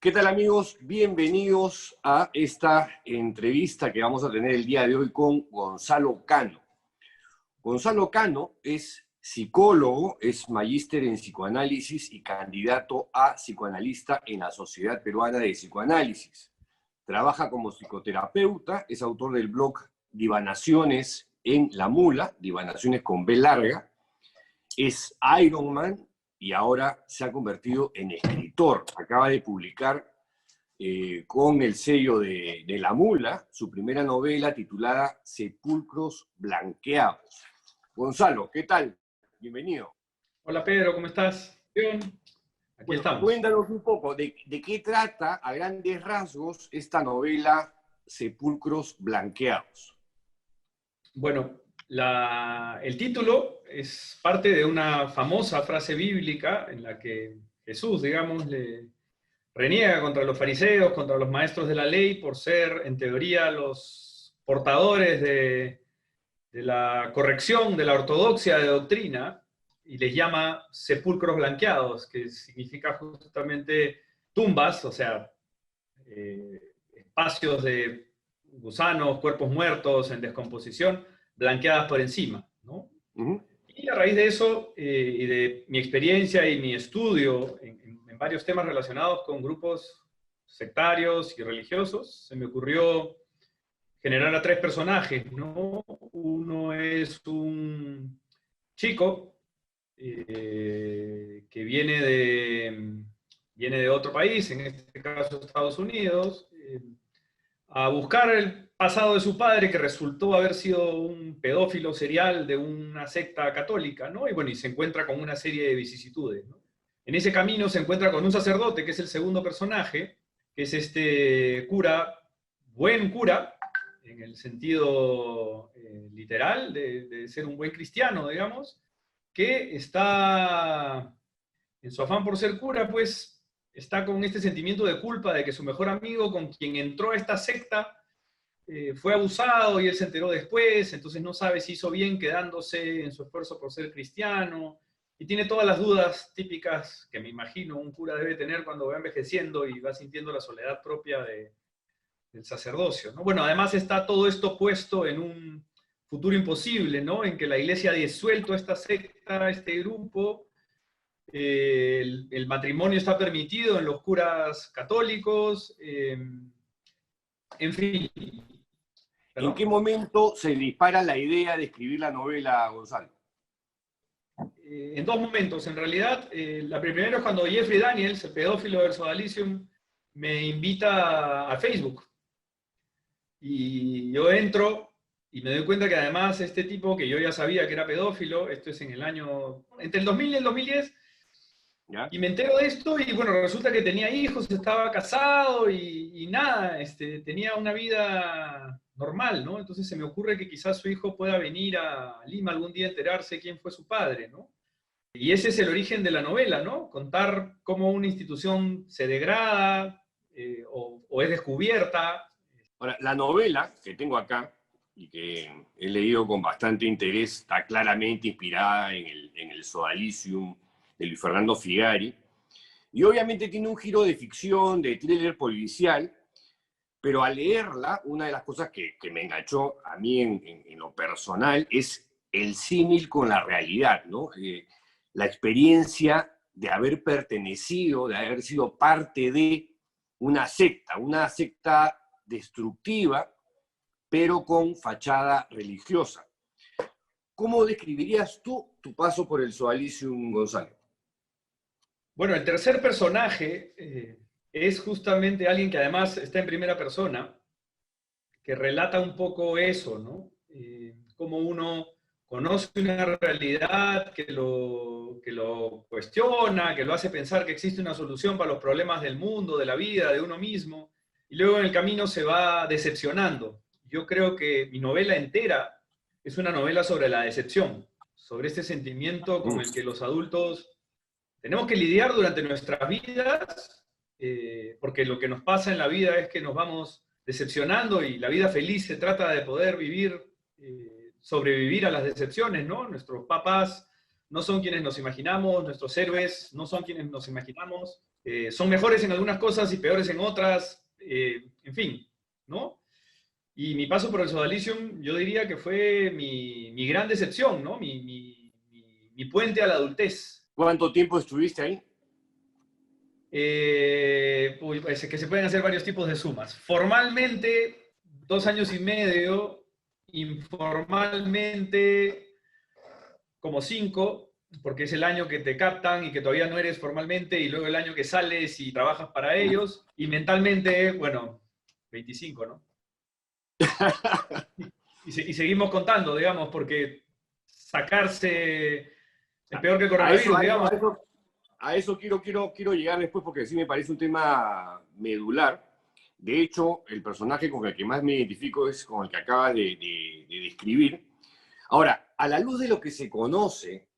¿Qué tal, amigos? Bienvenidos a esta entrevista que vamos a tener el día de hoy con Gonzalo Cano. Gonzalo Cano es psicólogo, es magíster en psicoanálisis y candidato a psicoanalista en la Sociedad Peruana de Psicoanálisis. Trabaja como psicoterapeuta, es autor del blog Divanaciones en la Mula, Divanaciones con B larga, es Ironman y ahora se ha convertido en escritor. Acaba de publicar con el sello de La Mula su primera novela titulada Sepulcros Blanqueados. Gonzalo, ¿qué tal? Bienvenido. Hola Pedro, ¿cómo estás? Bien, aquí Bueno, estamos. cuéntanos un poco de qué trata a grandes rasgos esta novela Sepulcros Blanqueados. Bueno, el título es parte de una famosa frase bíblica en la que Jesús, digamos, le reniega contra los fariseos, contra los maestros de la ley, por ser, en teoría, los portadores de la corrección, de la ortodoxia de doctrina, y les llama sepulcros blanqueados, que significa justamente tumbas, o sea, espacios de gusanos, cuerpos muertos en descomposición, blanqueadas por encima, ¿no? Y a raíz de eso, y de mi experiencia y mi estudio en varios temas relacionados con grupos sectarios y religiosos, se me ocurrió generar a tres personajes, ¿no? Uno es un chico que viene de otro país, en este caso Estados Unidos, a buscar el pasado de su padre, que resultó haber sido un pedófilo serial de una secta católica, ¿no? Y bueno, y se encuentra con una serie de vicisitudes, ¿no? En ese camino se encuentra con un sacerdote, que es el segundo personaje, que es este cura, buen cura, en el sentido literal de ser un buen cristiano, digamos, que está, en su afán por ser cura, pues está con este sentimiento de culpa de que su mejor amigo, con quien entró a esta secta, fue abusado y él se enteró después, entonces no sabe si hizo bien quedándose en su esfuerzo por ser cristiano, y tiene todas las dudas típicas que me imagino un cura debe tener cuando va envejeciendo y va sintiendo la soledad propia del sacerdocio, ¿no? Bueno, además está todo esto puesto en un futuro imposible, ¿no? En que la iglesia ha disuelto esta secta, este grupo, el matrimonio está permitido en los curas católicos, en fin. ¿En qué ¿Perdón? momento se dispara la idea de escribir la novela, Gonzalo? En dos momentos, en realidad. La primera es cuando Jeffrey Daniels, el pedófilo del Sodalicium, me invita a Facebook. Y yo entro y me doy cuenta que además este tipo, que yo ya sabía que era pedófilo, esto es en el año, entre el 2000 y el 2010, ¿Ya? y me entero de esto y bueno, resulta que tenía hijos, estaba casado y nada, tenía una vida normal, ¿no? Entonces se me ocurre que quizás su hijo pueda venir a Lima algún día a enterarse quién fue su padre, ¿no? Y ese es el origen de la novela, ¿no? Contar cómo una institución se degrada o es descubierta. Ahora, la novela que tengo acá y que he leído con bastante interés está claramente inspirada en el Sodalicium de Luis Fernando Figari, y obviamente tiene un giro de ficción, de thriller policial, pero al leerla, una de las cosas que me enganchó a mí en lo personal es el símil con la realidad, ¿no? La experiencia de haber pertenecido, de haber sido parte de una secta destructiva, pero con fachada religiosa. ¿Cómo describirías tú tu paso por el Sodalicium, Gonzalo? Bueno, el tercer personaje es justamente alguien que además está en primera persona, que relata un poco eso, ¿no? Cómo uno conoce una realidad que lo cuestiona, que lo hace pensar que existe una solución para los problemas del mundo, de la vida, de uno mismo, y luego en el camino se va decepcionando. Yo creo que mi novela entera es una novela sobre la decepción, sobre este sentimiento con el que los adultos tenemos que lidiar durante nuestras vidas, porque lo que nos pasa en la vida es que nos vamos decepcionando y la vida feliz se trata de poder vivir, sobrevivir a las decepciones, ¿no? Nuestros papás no son quienes nos imaginamos, nuestros héroes no son quienes nos imaginamos, son mejores en algunas cosas y peores en otras, en fin, ¿no? Y mi paso por el Sodalicium, yo diría que fue mi gran decepción, ¿no? Mi puente a la adultez. ¿Cuánto tiempo estuviste ahí? Pues, que se pueden hacer varios tipos de sumas. Formalmente, 2 años y medio, informalmente, como 5, porque es el año que te captan y que todavía no eres formalmente, y luego el año que sales y trabajas para ellos, y mentalmente, bueno, 25, ¿no? Y seguimos contando, digamos, porque sacarse es peor que el A eso, coronavirus, a eso, digamos. a eso, a eso quiero llegar después porque sí me parece un tema medular. De hecho, el personaje con el que más me identifico es con el que acabas de describir. Ahora, a la luz de lo que se conoce,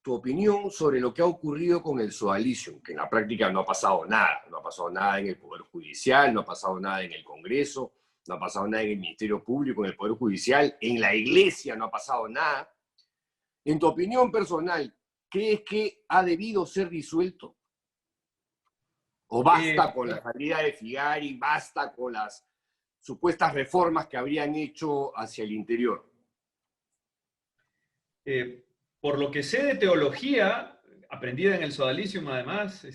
tu opinión sobre lo que ha ocurrido con el Sodalicium, que en la práctica no ha pasado nada. No ha pasado nada en el Poder Judicial, no ha pasado nada en el Congreso, no ha pasado nada en el Ministerio Público, en el Poder Judicial, en la Iglesia no ha pasado nada. En tu opinión personal, ¿crees que ha debido ser disuelto? ¿O basta con la salida de Figari, basta con las supuestas reformas que habrían hecho hacia el interior? Por lo que sé de teología, aprendida en el Sodalicium además,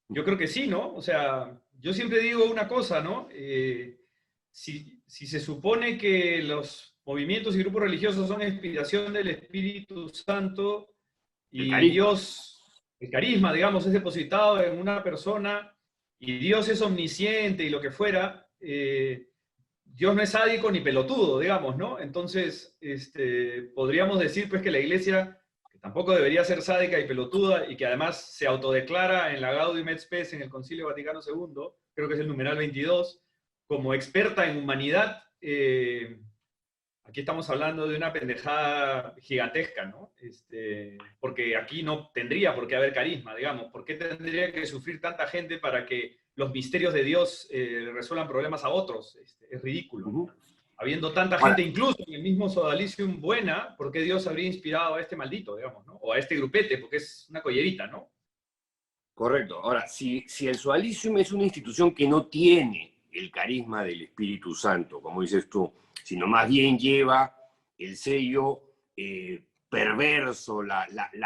yo creo que sí, ¿no? O sea, yo siempre digo una cosa, ¿no? Si se supone que los movimientos y grupos religiosos son inspiración del Espíritu Santo El y carisma. Dios, el carisma, digamos, es depositado en una persona y Dios es omnisciente y lo que fuera, Dios no es sádico ni pelotudo, digamos, ¿no? Entonces, podríamos decir pues que la iglesia, que tampoco debería ser sádica y pelotuda y que además se autodeclara en la Gaudium et Spes en el Concilio Vaticano II, creo que es el numeral 22, como experta en humanidad, aquí estamos hablando de una pendejada gigantesca, ¿no? Porque aquí no tendría por qué haber carisma, digamos. ¿Por qué tendría que sufrir tanta gente para que los misterios de Dios resuelvan problemas a otros? Es ridículo, ¿no? Habiendo tanta Ahora, gente, incluso en el mismo Sodalicium buena, ¿por qué Dios habría inspirado a este maldito, digamos, ¿no? O a este grupete, porque es una collerita, ¿no? correcto. Ahora, si el Sodalicium es una institución que no tiene el carisma del Espíritu Santo, como dices tú, sino más bien lleva el sello perverso, la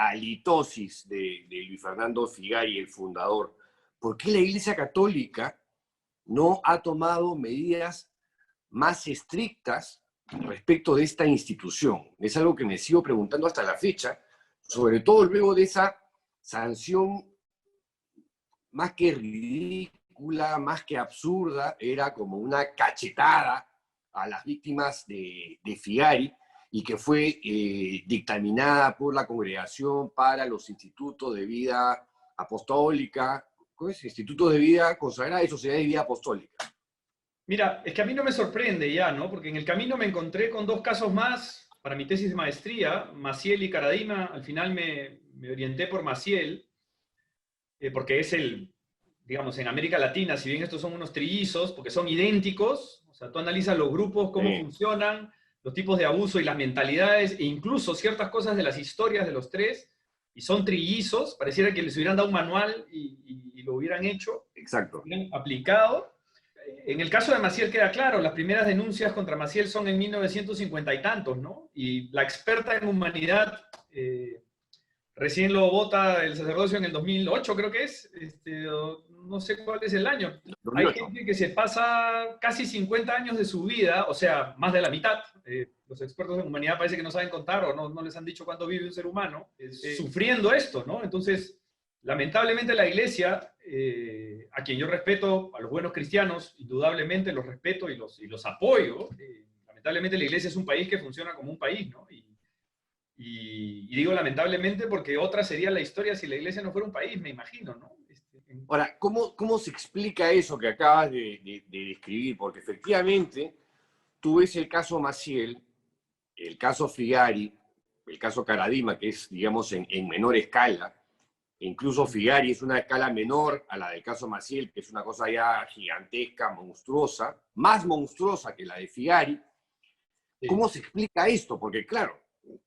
halitosis de Luis Fernando Figari, el fundador, ¿por qué la Iglesia Católica no ha tomado medidas más estrictas respecto de esta institución? Es algo que me sigo preguntando hasta la fecha, sobre todo luego de esa sanción más que ridícula, más que absurda, era como una cachetada a las víctimas de Figari y que fue dictaminada por la Congregación para los Institutos de Vida Apostólica. ¿Cómo es? Institutos de Vida Consagrada y Sociedades de Vida Apostólica. Mira, es que a mí no me sorprende ya, ¿no? Porque en el camino me encontré con 2 casos más para mi tesis de maestría, Maciel y Caradima. Al final me orienté por Maciel, porque es digamos, en América Latina, si bien estos son unos trillizos, porque son idénticos, o sea, tú analizas los grupos, cómo funcionan, los tipos de abuso y las mentalidades, e incluso ciertas cosas de las historias de los tres, y son trillizos, pareciera que les hubieran dado un manual y lo hubieran hecho, Exacto. lo hubieran aplicado. En el caso de Maciel queda claro, las primeras denuncias contra Maciel son en 1950 y tantos, ¿no? Y la experta en humanidad recién lo vota el sacerdocio en el 2008, creo que es, no sé cuál es el año. Hay 2008. gente que se pasa casi 50 años de su vida, o sea, más de la mitad. Los expertos en humanidad parece que no saben contar o no les han dicho cuánto vive un ser humano, sufriendo esto, ¿no? Entonces, lamentablemente la iglesia, a quien yo respeto, a los buenos cristianos, indudablemente los respeto y los apoyo, lamentablemente la iglesia es un país que funciona como un país, ¿no? Y digo lamentablemente porque otra sería la historia si la iglesia no fuera un país, me imagino, ¿no? Ahora, ¿cómo se explica eso que acabas de describir? Porque efectivamente tú ves el caso Maciel, el caso Figari, el caso Caradima, que es, digamos, en menor escala, e incluso Figari es una escala menor a la del caso Maciel, que es una cosa ya gigantesca, monstruosa, más monstruosa que la de Figari. ¿Cómo se explica esto? Porque claro,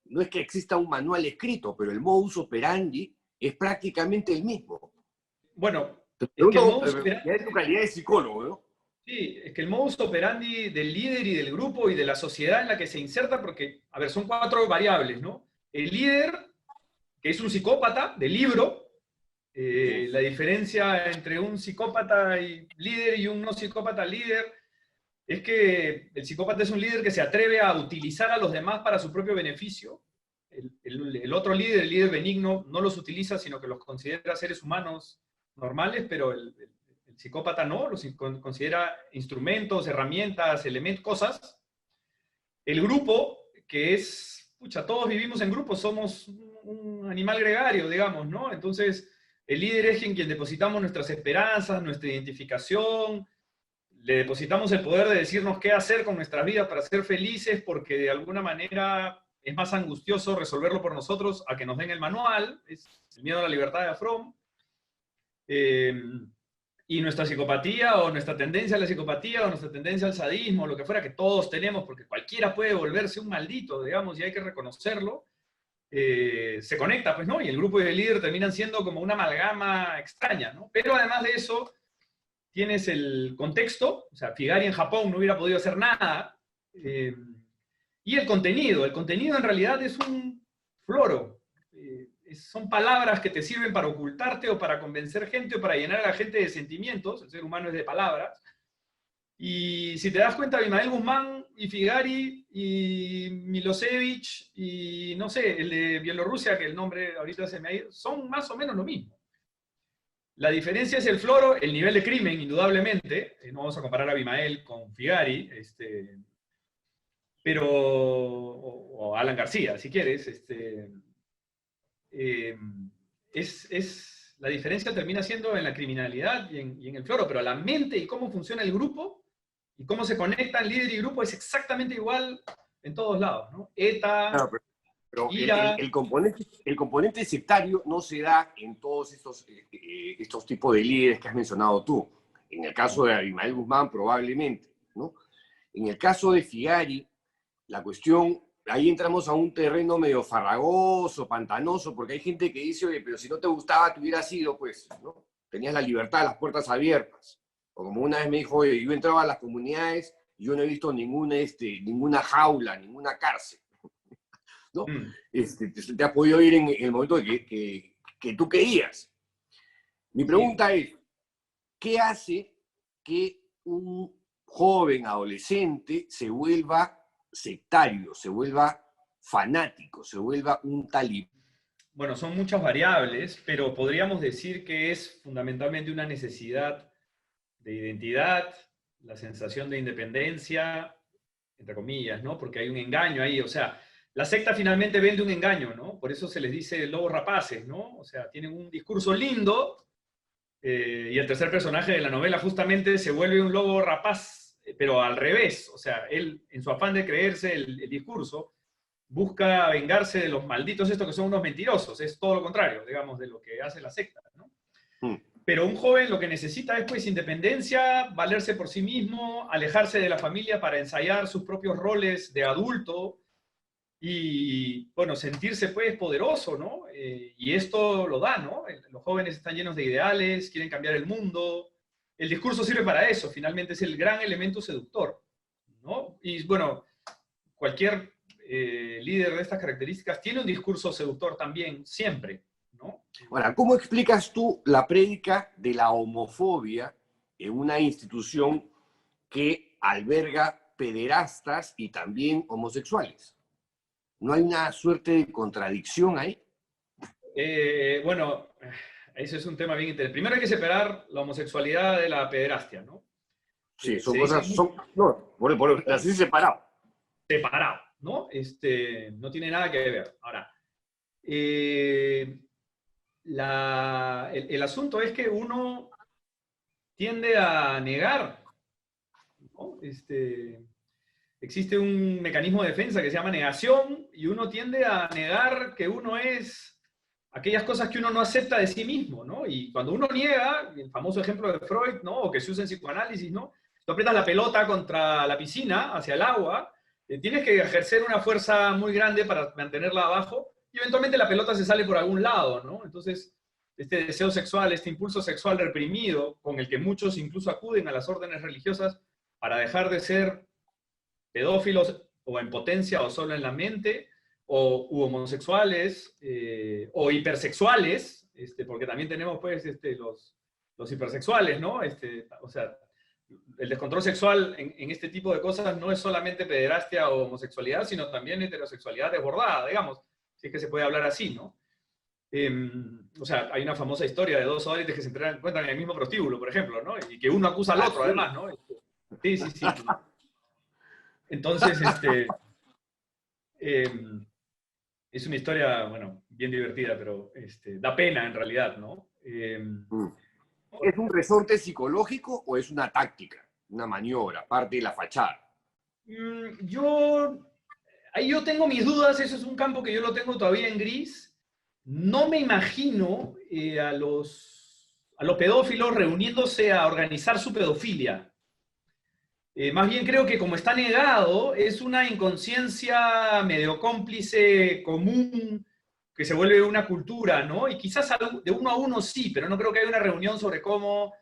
no es que exista un manual escrito, pero el modus operandi es prácticamente el mismo. Bueno, Te es que el pregunto, modus ya operandi, en tu calidad de psicólogo, ¿no? sí, es que el modus operandi del líder y del grupo y de la sociedad en la que se inserta, porque, a ver, son cuatro variables, ¿no? El líder, que es un psicópata de libro, Sí. la diferencia entre un psicópata y líder y un no psicópata líder es que el psicópata es un líder que se atreve a utilizar a los demás para su propio beneficio. El otro líder, el líder benigno, no los utiliza, sino que los considera seres humanos normales, pero el psicópata no, los considera instrumentos, herramientas, elementos, cosas. El grupo, que es, pucha, todos vivimos en grupos, somos un animal gregario, digamos, ¿no? Entonces, el líder es en quien depositamos nuestras esperanzas, nuestra identificación, le depositamos el poder de decirnos qué hacer con nuestras vidas para ser felices, porque de alguna manera es más angustioso resolverlo por nosotros a que nos den el manual, es el miedo a la libertad de Fromm. Eh, y nuestra psicopatía o nuestra tendencia a la psicopatía o nuestra tendencia al sadismo, lo que fuera que todos tenemos, porque cualquiera puede volverse un maldito, digamos, y hay que reconocerlo, se conecta, pues, ¿no? Y el grupo y el líder terminan siendo como una amalgama extraña, ¿no? Pero además de eso, tienes el contexto, o sea, Figari en Japón no hubiera podido hacer nada, y el contenido. El contenido en realidad es un floro. Son palabras que te sirven para ocultarte o para convencer gente o para llenar a la gente de sentimientos. El ser humano es de palabras. Y si te das cuenta, Abimael Guzmán y Figari y Milosevic y no sé, el de Bielorrusia, que el nombre ahorita se me ha ido, son más o menos lo mismo. La diferencia es el floro, el nivel de crimen, indudablemente. No vamos a comparar a Abimael con Figari, pero, o Alan García, si quieres. Eh, la diferencia termina siendo en la criminalidad y en el floro, pero la mente y cómo funciona el grupo y cómo se conectan líder y grupo es exactamente igual en todos lados, ¿no? ETA, Claro, pero IRA. el componente sectario no se da en todos estos tipos de líderes que has mencionado tú. En el caso de Abimael Guzmán, probablemente, ¿no? En el caso de Figari, la cuestión, ahí entramos a un terreno medio farragoso, pantanoso, porque hay gente que dice, oye, pero si no te gustaba, te hubieras ido, pues, ¿no? Tenías la libertad, las puertas abiertas. O como una vez me dijo, oye, yo entraba a las comunidades y yo no he visto ninguna jaula, ninguna cárcel, ¿no? Te has podido ir en el momento que tú querías. Mi Sí. pregunta es, ¿qué hace que un joven adolescente se vuelva sectario, se vuelva fanático, se vuelva un talibán? Bueno, son muchas variables, pero podríamos decir que es fundamentalmente una necesidad de identidad, la sensación de independencia, entre comillas, ¿no? Porque hay un engaño ahí, o sea, la secta finalmente vende un engaño, ¿no? Por eso se les dice lobos rapaces, ¿no? O sea, tienen un discurso lindo y el tercer personaje de la novela justamente se vuelve un lobo rapaz, pero al revés, o sea, él en su afán de creerse el discurso, busca vengarse de los malditos estos que son unos mentirosos, es todo lo contrario, digamos, de lo que hace la secta, ¿no? Mm. Pero un joven lo que necesita es pues independencia, valerse por sí mismo, alejarse de la familia para ensayar sus propios roles de adulto y, bueno, sentirse pues poderoso, ¿no? Y esto lo da, ¿no? Los jóvenes están llenos de ideales, quieren cambiar el mundo. El discurso sirve para eso, finalmente es el gran elemento seductor, ¿no? Y, bueno, cualquier líder de estas características tiene un discurso seductor también, siempre, ¿no? Ahora, ¿cómo explicas tú la prédica de la homofobia en una institución que alberga pederastas y también homosexuales? ¿No hay una suerte de contradicción ahí? Bueno, ese es un tema bien interesante. Primero hay que separar la homosexualidad de la pederastia, ¿no? Sí, son Se dice cosas, no, así separado. separado, ¿no? No tiene nada que ver. Ahora, eh, el asunto es que uno tiende a negar, ¿no? Existe un mecanismo de defensa que se llama negación y uno tiende a negar que uno es aquellas cosas que uno no acepta de sí mismo, ¿no? Y cuando uno niega, el famoso ejemplo de Freud, ¿no? O que se usa en psicoanálisis, ¿no? Tú aprietas la pelota contra la piscina, hacia el agua, tienes que ejercer una fuerza muy grande para mantenerla abajo y eventualmente la pelota se sale por algún lado, ¿no? Entonces, este deseo sexual, este impulso sexual reprimido, con el que muchos incluso acuden a las órdenes religiosas para dejar de ser pedófilos o en potencia o solo en la mente, u homosexuales, o hipersexuales, porque también tenemos pues los hipersexuales, ¿no? O sea, el descontrol sexual en este tipo de cosas no es solamente pederastia o homosexualidad, sino también heterosexualidad desbordada, digamos, si es que se puede hablar así, ¿no? O sea, hay una famosa historia de dos adolescentes que se encuentran en el mismo prostíbulo, por ejemplo, ¿no? Y que uno acusa al otro, además, ¿no? Sí, sí, sí. Entonces, es una historia, bueno, bien divertida, pero da pena en realidad, ¿no? ¿Es un resorte psicológico o es una táctica, una maniobra, parte de la fachada? Ahí yo tengo mis dudas, eso es un campo que yo lo tengo todavía en gris. No me imagino a los pedófilos reuniéndose a organizar su pedofilia. Más bien creo que como está negado, es una inconsciencia medio cómplice común que se vuelve una cultura, ¿no? Y quizás de uno a uno sí, pero no creo que haya una reunión sobre cómo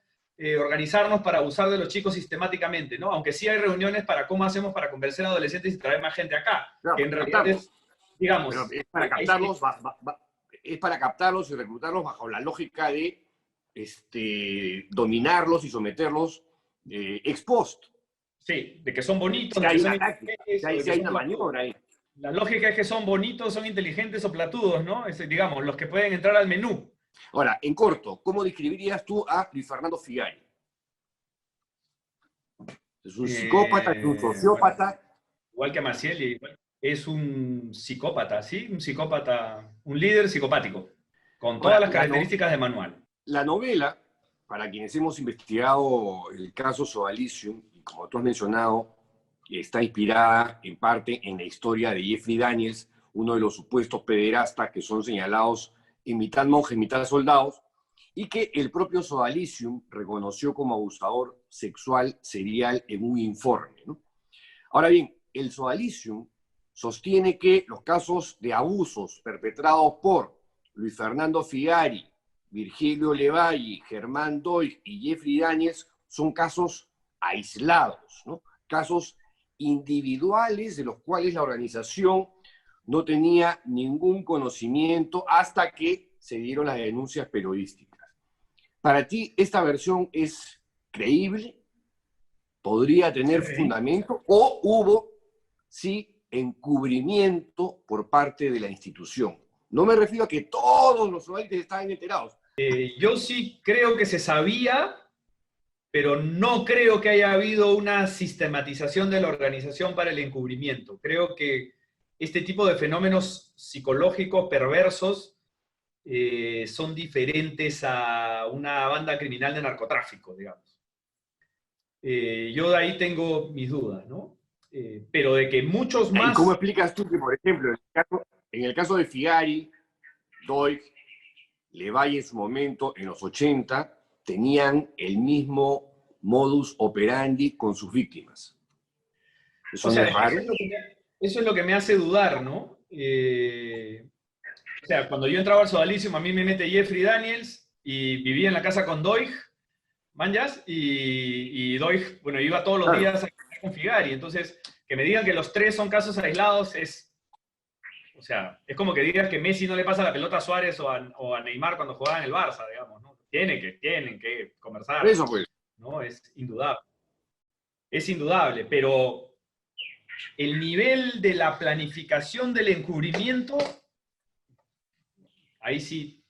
organizarnos para abusar de los chicos sistemáticamente, ¿no? Aunque sí hay reuniones para cómo hacemos para convencer a adolescentes y traer más gente acá, Claro, que en realidad es, digamos... pero es para captarlos, es para captarlos y reclutarlos bajo la lógica de dominarlos y someterlos ex post. Sí, de que son bonitos, Si de que hay son una táctica, inteligentes, si hay una maniobra ahí. La lógica es que son bonitos, son inteligentes o platudos, ¿no? Digamos, los que pueden entrar al menú. Ahora, en corto, ¿cómo describirías tú a Luis Fernando Figari? ¿Es un psicópata, es un sociópata? Bueno, igual que Maciel, es un psicópata, ¿sí? Un psicópata, un líder psicopático, con todas Ahora, las características de manual. la novela, para quienes hemos investigado el caso Sodalicium, y como tú has mencionado, está inspirada en parte en la historia de Jeffrey Daniels, uno de los supuestos pederastas que son señalados en mitad monjes, mitad soldados, y que el propio Sodalicium reconoció como abusador sexual serial en un informe, ¿no? Ahora bien, el Sodalicium sostiene que los casos de abusos perpetrados por Luis Fernando Figari, Virgilio Levalli, Germán Doig y Jeffrey Daniels son casos aislados, ¿no? Casos individuales de los cuales la organización no tenía ningún conocimiento hasta que se dieron las denuncias periodísticas. ¿Para ti esta versión es creíble? ¿Podría tener fundamento? ¿O hubo, sí, encubrimiento por parte de la institución? No me refiero a que todos los sodalis estaban enterados. Yo sí creo que se sabía, pero no creo que haya habido una sistematización de la organización para el encubrimiento. Creo que este tipo de fenómenos psicológicos perversos son diferentes a una banda criminal de narcotráfico, digamos. Yo de ahí tengo mis dudas, ¿no? Pero de que muchos más... ¿Y cómo explicas tú que, por ejemplo, en el caso de Figari, Doig, Levalli en su momento, en los 80, tenían el mismo modus operandi con sus víctimas? ¿Eso no es raro? Eso es lo que me hace dudar, ¿no? O sea, cuando yo entraba al Sodalicium, a mí me mete Jeffrey Daniels y vivía en la casa con Doig, manjas, y Doig, bueno, iba todos los días a con Figari. Entonces, que me digan que los tres son casos aislados es, o sea, es como que digas que Messi no le pasa la pelota a Suárez o a Neymar cuando jugaban en el Barça, digamos, ¿no? Tienen que conversar. Eso pues. ¿No? Es indudable. Es indudable, pero el nivel de la planificación del encubrimiento, ahí sí,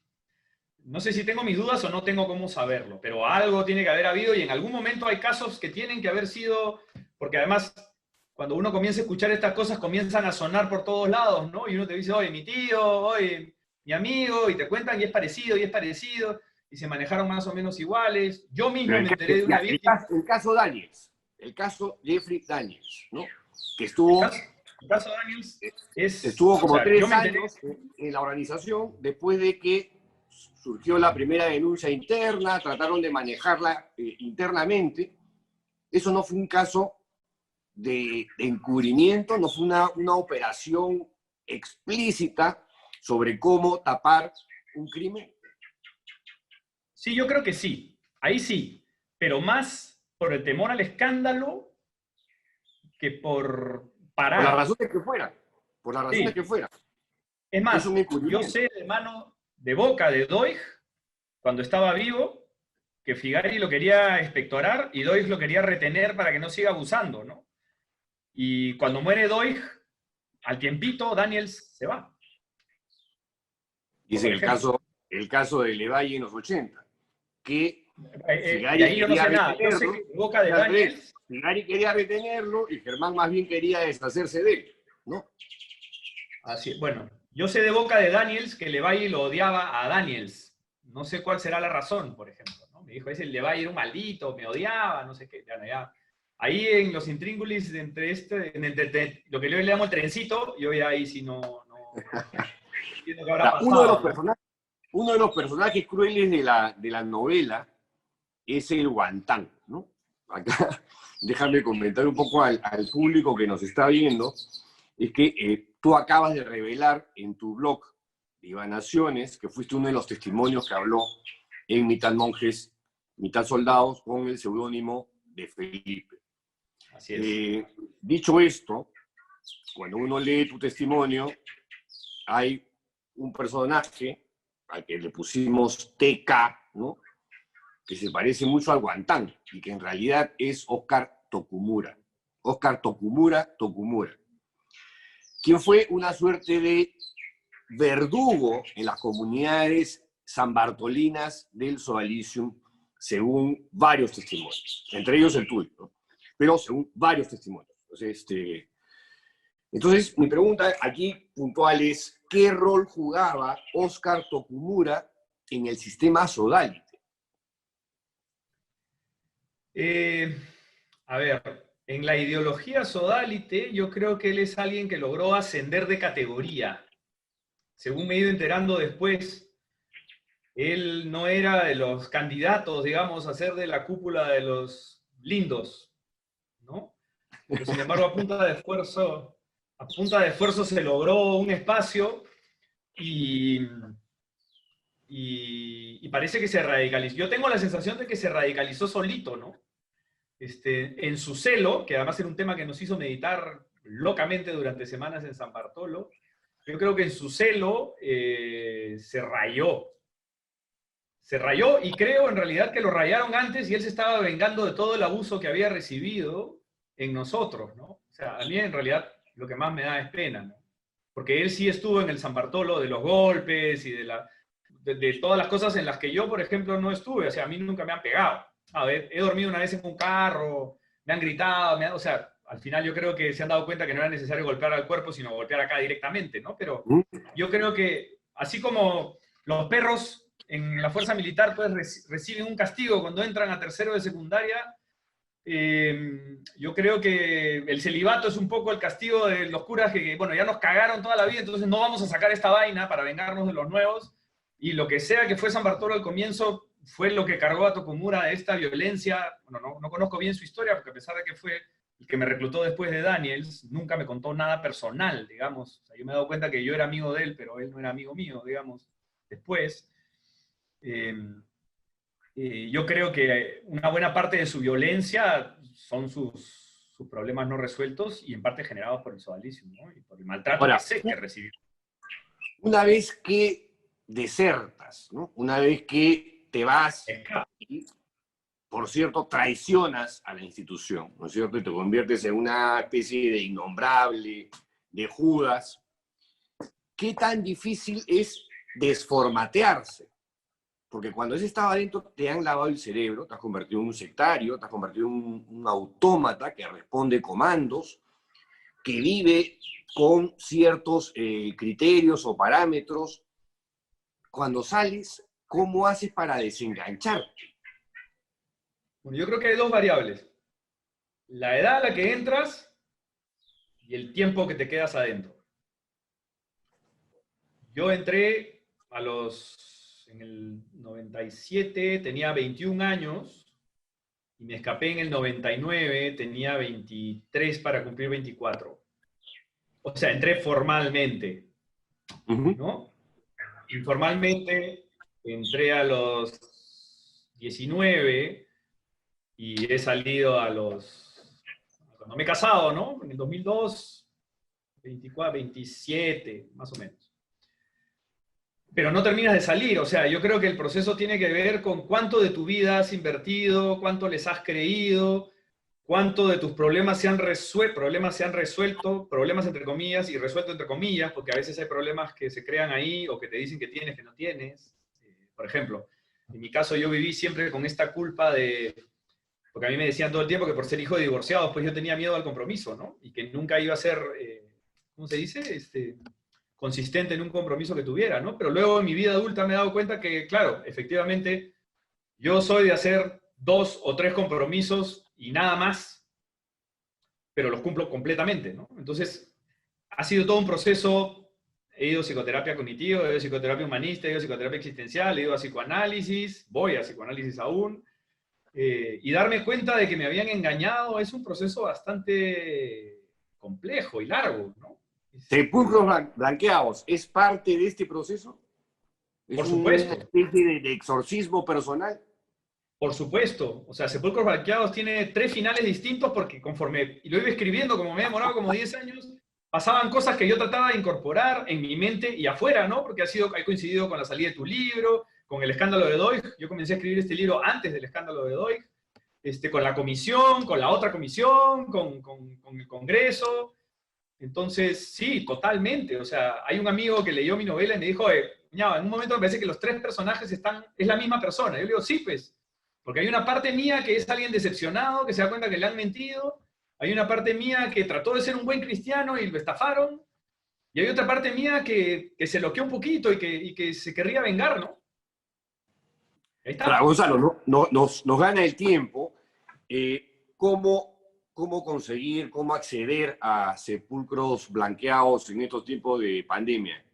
no sé si tengo mis dudas o no tengo cómo saberlo, pero algo tiene que haber habido y en algún momento hay casos que tienen que haber sido, porque además cuando uno comienza a escuchar estas cosas comienzan a sonar por todos lados, ¿no? Y uno te dice, oye, mi tío, oye, mi amigo, y te cuentan y es parecido, y se manejaron más o menos iguales. Yo mismo me enteré de una víctima. El caso Daniels, el caso Jeffrey Daniels, ¿no? Que estuvo... El caso Daniels estuvo como 3 años en la organización después de que surgió la primera denuncia interna, trataron de manejarla internamente. Eso no fue un caso de encubrimiento, no fue una operación explícita sobre cómo tapar un crimen. Sí, yo creo que sí. Ahí sí. Pero más por el temor al escándalo que por Por las parar. razones que fueran. Por las razones que Sí. fueran. Es Es un más, yo encubrimiento. sé de mano de boca de Doig, cuando estaba vivo, que Figari lo quería expectorar y Doig lo quería retener para que no siga abusando, ¿no? Y cuando muere Doig, al tiempito, Daniels se va, Dice por ejemplo. el caso de Levalle en los 80, que De Figari ahí yo no quería sé nada. Yo sé retenerlo, que de boca de y al revés, Daniels, Figari quería retenerlo y Germán más bien quería deshacerse de él, ¿no? así, bueno, yo sé de boca de Daniels que Levalle lo odiaba a Daniels. No sé cuál será la razón, por ejemplo, ¿no? Me dijo, ese Levalle era un maldito, me odiaba, no sé qué. Ya, ya. Ahí en los intríngulis, entre lo que yo le llamo el trencito, yo ya ahí sí no entiendo qué habrá Ahora, pasado, ¿no? uno de los personajes crueles de la novela es el Guantán, ¿no? Acá, déjame comentar un poco al público que nos está viendo, es que tú acabas de revelar en tu blog Divanaciones que fuiste uno de los testimonios que habló en Mitad Monjes, Mitad Soldados con el seudónimo de Felipe. Así es. Dicho esto, cuando uno lee tu testimonio, hay un personaje al que le pusimos TK, ¿no? Que se parece mucho al Guantán y que en realidad es Oscar Tokumura. Oscar Tokumura Tokumura, quien fue una suerte de verdugo en las comunidades sanbartolinas del Sodalicium, según varios testimonios, entre ellos el tuyo, ¿no? Pero según varios testimonios. Entonces, mi pregunta aquí puntual es, ¿qué rol jugaba Oscar Tokumura en el sistema Sodalite? Eh, a ver, en la ideología sodalite, yo creo que él es alguien que logró ascender de categoría. Según me he ido enterando después, él no era de los candidatos, digamos, a ser de la cúpula de los lindos, ¿no? Pero sin embargo, a punta de esfuerzo se logró un espacio y, y parece que se radicalizó. Yo tengo la sensación de que se radicalizó solito, ¿no? En su celo, que además era un tema que nos hizo meditar locamente durante semanas en San Bartolo, yo creo que en su celo se rayó y creo en realidad que lo rayaron antes y él se estaba vengando de todo el abuso que había recibido en nosotros, ¿no? O sea, a mí en realidad lo que más me da es pena, ¿no? Porque él sí estuvo en el San Bartolo de los golpes y de todas las cosas en las que yo, por ejemplo, no estuve. O sea, a mí nunca me han pegado. A ver, he dormido una vez en un carro, me han gritado, o sea, al final yo creo que se han dado cuenta que no era necesario golpear al cuerpo, sino golpear acá directamente, ¿no? Pero ¿Mm? yo creo que así como los perros en la fuerza militar pues reciben un castigo cuando entran a tercero de secundaria, yo creo que el celibato es un poco el castigo de los curas que, bueno, ya nos cagaron toda la vida, entonces no vamos a sacar esta vaina para vengarnos de los nuevos, y lo que sea que fue San Bartolo al comienzo fue lo que cargó a Tokumura de esta violencia. Bueno, no conozco bien su historia, porque a pesar de que fue el que me reclutó después de Daniels, nunca me contó nada personal, digamos. O sea, yo me he dado cuenta que yo era amigo de él, pero él no era amigo mío, digamos, después. Eh, yo creo que una buena parte de su violencia son sus problemas no resueltos y en parte generados por el sodalicio, ¿no? Y por el maltrato que Ahora, sé que recibió. una vez que desertas, ¿no? Una vez que te vas y, por cierto, traicionas a la institución, ¿no es cierto? Y te conviertes en una especie de innombrable, de Judas, ¿qué tan difícil es desformatearse? Porque cuando ese estaba adentro, te han lavado el cerebro, te has convertido en un sectario, te has convertido en un autómata que responde comandos, que vive con ciertos criterios o parámetros. Cuando sales, ¿cómo haces para desengancharte? Bueno, yo creo que hay dos variables. La edad a la que entras y el tiempo que te quedas adentro. Yo entré en el 97, tenía 21 años, y me escapé en el 99, tenía 23 para cumplir 24. O sea, entré formalmente, Uh -huh. ¿no? Informalmente entré a los 19 y he salido cuando me he casado, ¿no? En el 2002, 24, 27, más o menos. Pero no terminas de salir, o sea, yo creo que el proceso tiene que ver con cuánto de tu vida has invertido, cuánto les has creído, cuánto de tus problemas se han resuelto, problemas entre comillas y resuelto entre comillas, porque a veces hay problemas que se crean ahí o que te dicen que tienes que no tienes. Por ejemplo, en mi caso yo viví siempre con esta culpa porque a mí me decían todo el tiempo que por ser hijo de divorciados, pues yo tenía miedo al compromiso, ¿no? Y que nunca iba a ser, ¿cómo se dice? Consistente en un compromiso que tuviera, ¿no? Pero luego en mi vida adulta me he dado cuenta que, claro, efectivamente, yo soy de hacer 2 o 3 compromisos y nada más, pero los cumplo completamente, ¿no? Entonces, ha sido todo un proceso. He ido a psicoterapia cognitiva, he ido a psicoterapia humanista, he ido a psicoterapia existencial, he ido a psicoanálisis, voy a psicoanálisis aún, y darme cuenta de que me habían engañado es un proceso bastante complejo y largo, ¿no? Sepulcros Blanqueados, ¿es parte de este proceso? ¿Es Por una supuesto. especie de exorcismo personal? Por supuesto. O sea, Sepulcros Blanqueados tiene 3 finales distintos porque conforme lo iba escribiendo, como me he demorado como 10 años, pasaban cosas que yo trataba de incorporar en mi mente y afuera, ¿no? Porque ha coincidido con la salida de tu libro, con el escándalo de Doig. Yo comencé a escribir este libro antes del escándalo de Doig, con la comisión, con la otra comisión, con el Congreso. Entonces, sí, totalmente. O sea, hay un amigo que leyó mi novela y me dijo, en un momento me parece que los 3 personajes es la misma persona. Yo le digo, sí, pues, porque hay una parte mía que es alguien decepcionado, que se da cuenta que le han mentido. Hay una parte mía que trató de ser un buen cristiano y lo estafaron. Y hay otra parte mía que se loqueó un poquito y que se querría vengar, ¿no? Ahí Ahora, está. Gonzalo, nos gana el tiempo. ¿Cómo conseguir, cómo acceder a Sepulcros Blanqueados en estos tiempos de pandemia?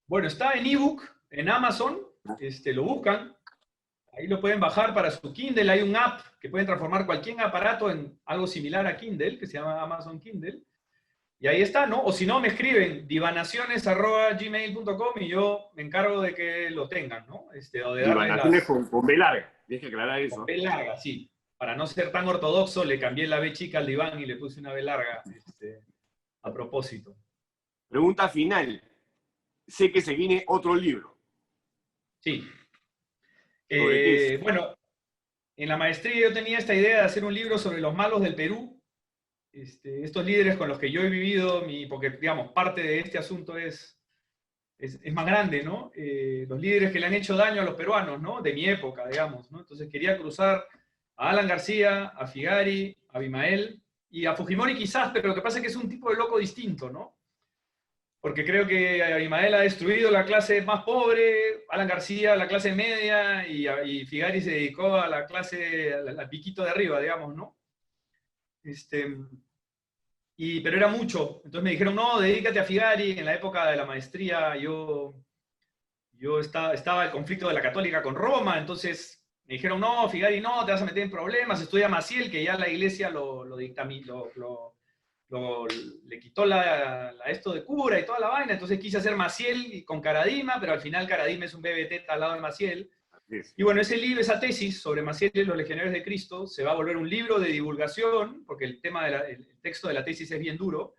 Bueno, está en ebook, en Amazon. Lo buscan. Ahí lo pueden bajar para su Kindle. Hay un app que pueden transformar cualquier aparato en algo similar a Kindle, que se llama Amazon Kindle. Y ahí está, ¿no? O si no, me escriben divanaciones@gmail.com y yo me encargo de que lo tengan, ¿no? O de darles Divanaciones con B larga, tienes que aclarar con eso. B larga, sí. Para no ser tan ortodoxo, le cambié la B chica al diván y le puse una B larga, a propósito. Pregunta final. Sé que se viene otro libro. Sí. ¿Sobre qué es? Bueno, en la maestría yo tenía esta idea de hacer un libro sobre los malos del Perú. Estos líderes con los que yo he vivido, porque, digamos, parte de este asunto es más grande, ¿no? Los líderes que le han hecho daño a los peruanos, ¿no? De mi época, digamos, ¿no? Entonces quería cruzar a Alan García, a Figari, a Abimael y a Fujimori quizás, pero lo que pasa es que es un tipo de loco distinto, ¿no? Porque creo que Abimael ha destruido la clase más pobre, Alan García la clase media y Figari se dedicó a la clase, al piquito de arriba, digamos, ¿no? Pero era mucho. Entonces me dijeron, no, dedícate a Figari. En la época de la maestría yo estaba el conflicto de la Católica con Roma, entonces me dijeron, no, Figari, no, te vas a meter en problemas, estudia Maciel, que ya la iglesia le quitó esto de cura y toda la vaina, entonces quise hacer Maciel con Caradima, pero al final Caradima es un BBT al lado de Maciel. Y bueno, ese libro, esa tesis sobre Maciel y los legionarios de Cristo, se va a volver un libro de divulgación, porque el texto de la tesis es bien duro,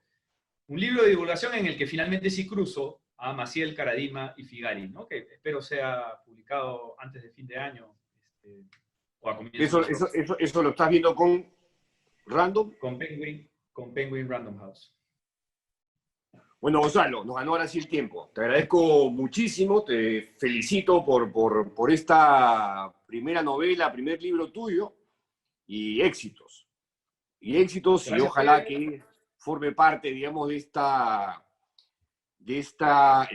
un libro de divulgación en el que finalmente sí cruzo a Maciel, Caradima y Figari, ¿no? Que espero sea publicado antes de fin de año, o a comienzos de ¿Eso lo estás viendo con Random? con Penguin Random House. Bueno, Gonzalo, nos ganó ahora sí el tiempo. Te agradezco muchísimo, te felicito por esta primera novela, primer libro tuyo, y éxitos. Gracias, y ojalá Pedro. que forme parte, digamos, de esta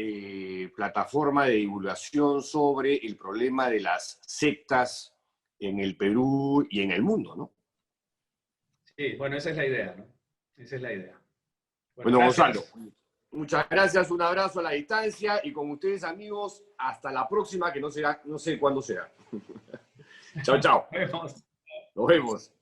plataforma de divulgación sobre el problema de las sectas en el Perú y en el mundo, ¿no? Sí, bueno, esa es la idea, ¿no? Esa es la idea. Bueno, Gracias. Gonzalo, muchas gracias, un abrazo a la distancia y con ustedes, amigos, hasta la próxima, que no sé cuándo será. Chao, chao. Nos vemos. Nos vemos.